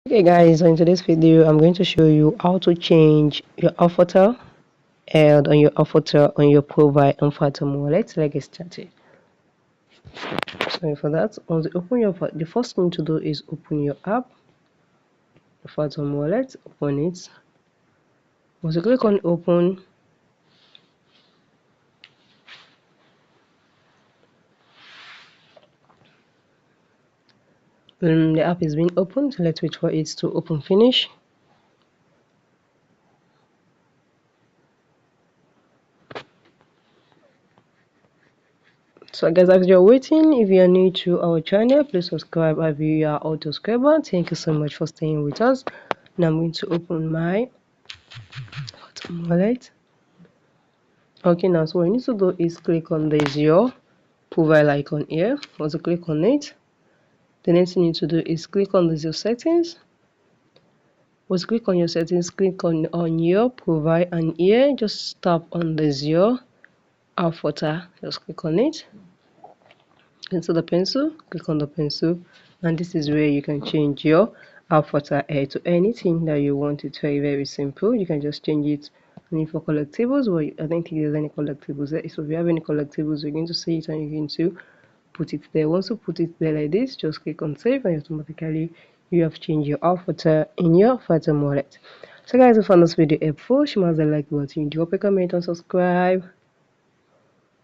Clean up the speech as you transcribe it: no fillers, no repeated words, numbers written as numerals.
Okay guys, so in today's video I'm going to show you how to change your avatar and on your avatar on your profile and photo wallet. Let's get started. So for that, once you open your the first thing to do is open your app, the photo wallet, open it. Once you click on open, when the app is being opened, let's wait for it to open finish. So guys, as you're waiting, if you are new to our channel, please subscribe if you are auto subscriber. Thank you so much for staying with us. Now I'm going to open my wallet. Okay, now so what you need to do is click on this your profile icon here. Once you click on it, the next thing you need to do is click on this your settings. Once you click on your settings, click on your profile, and here just tap on this your avatar. Just click on it. Into the pencil, click on the pencil, and this is where you can change your avatar to anything that you want. It's very simple. You can just change it. And for collectibles, well, I don't think there's any collectibles there. So if you have any collectibles, you're going to see it and you're going to put it there. Once you put it there like this, just click on save, and automatically you have changed your avatar in your photo wallet. So guys, if you found this video helpful, smash the like button, drop a comment and subscribe.